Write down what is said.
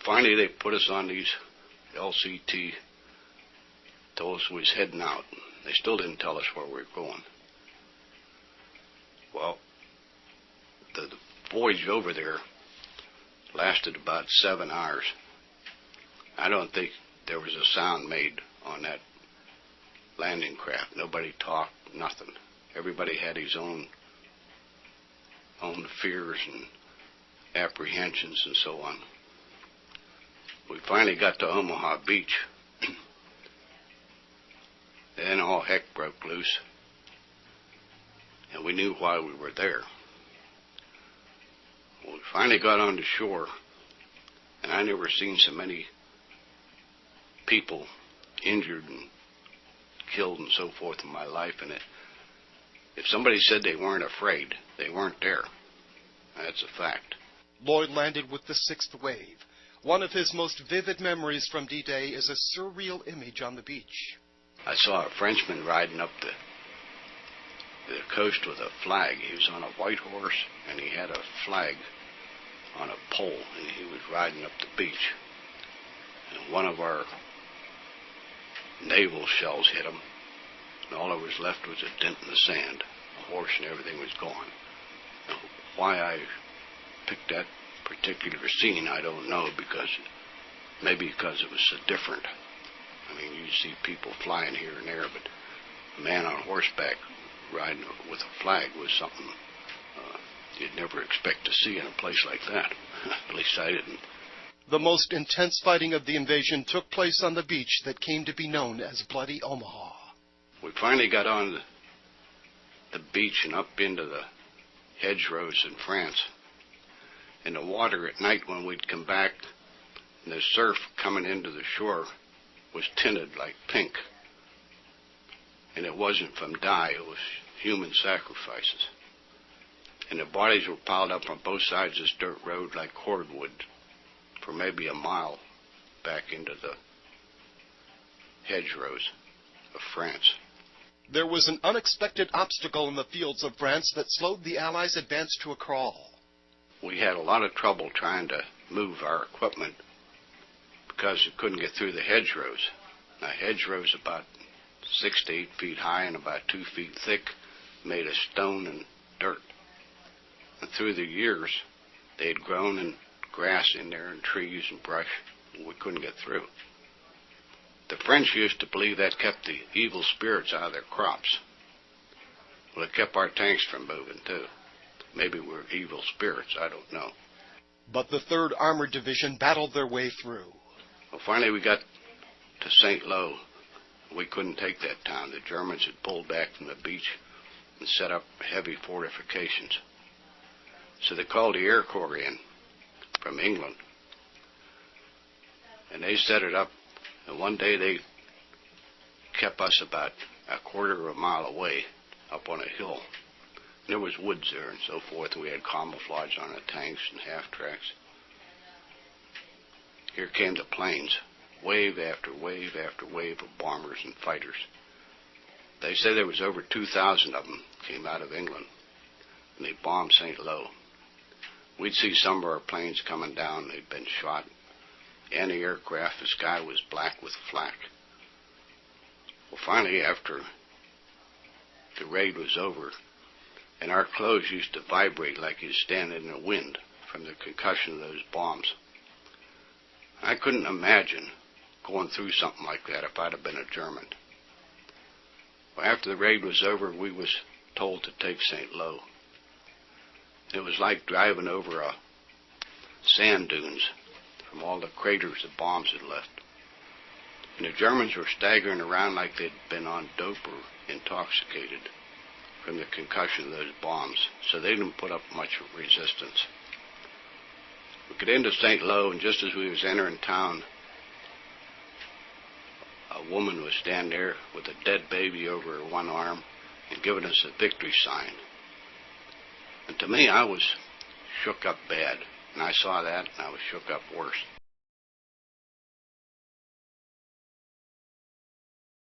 finally they put us on these LCT, told us we was heading out. They still didn't tell us where we were going. Well, the voyage over there lasted about 7 hours. I don't think there was a sound made on that landing craft. Nobody talked, nothing. Everybody had his own fears and apprehensions and so on. We finally got to Omaha Beach. Then all heck broke loose, and we knew why we were there. Well, we finally got on the shore, and I never seen so many people injured and killed and so forth in my life. And if somebody said they weren't afraid, they weren't there. That's a fact. Lloyd landed with the 6th wave. One of his most vivid memories from D-Day is a surreal image on the beach. I saw a Frenchman riding up the coast with a flag. He was on a white horse, and he had a flag on a pole, and he was riding up the beach. And one of our naval shells hit him, and all that was left was a dent in the sand. The horse and everything was gone. Now, why I picked that particular scene, I don't know, maybe because it was so different. I mean, you see people flying here and there, but a man on horseback riding with a flag was something you'd never expect to see in a place like that. At least I didn't. The most intense fighting of the invasion took place on the beach that came to be known as Bloody Omaha. We finally got on the beach and up into the hedgerows in France. And the water at night when we'd come back, and the surf coming into the shore was tinted like pink. And it wasn't from dye, it was human sacrifices. And the bodies were piled up on both sides of this dirt road like cordwood for maybe a mile back into the hedgerows of France. There was an unexpected obstacle in the fields of France that slowed the Allies' advance to a crawl. We had a lot of trouble trying to move our equipment because we couldn't get through the hedgerows. Now, hedgerows about 6 to 8 feet high and about 2 feet thick, made of stone and dirt. And through the years, they had grown and grass in there and trees and brush, and we couldn't get through. The French used to believe that kept the evil spirits out of their crops. Well, it kept our tanks from moving, too. Maybe we're evil spirits, I don't know. But the 3rd Armored Division battled their way through. Well, finally we got to St. Lo. We couldn't take that town. The Germans had pulled back from the beach and set up heavy fortifications. So they called the Air Corps in from England. And they set it up. And one day they kept us about a quarter of a mile away up on a hill. And there was woods there and so forth. We had camouflage on the tanks and half-tracks. Here came the planes, wave after wave after wave of bombers and fighters. They say there was over 2,000 of them came out of England, and they bombed St. Lo. We'd see some of our planes coming down. They'd been shot. Anti-aircraft, the sky was black with flak. Well, finally, after the raid was over, and our clothes used to vibrate like you're standing in the wind from the concussion of those bombs. I couldn't imagine going through something like that if I'd have been a German. Well, after the raid was over, we was told to take St. Lo. It was like driving over a sand dunes from all the craters the bombs had left. And the Germans were staggering around like they'd been on dope or intoxicated from the concussion of those bombs, so they didn't put up much resistance. We got into St. Lo, and just as we was entering town, a woman was standing there with a dead baby over her one arm and giving us a victory sign. And to me, I was shook up bad, and I saw that, and I was shook up worse.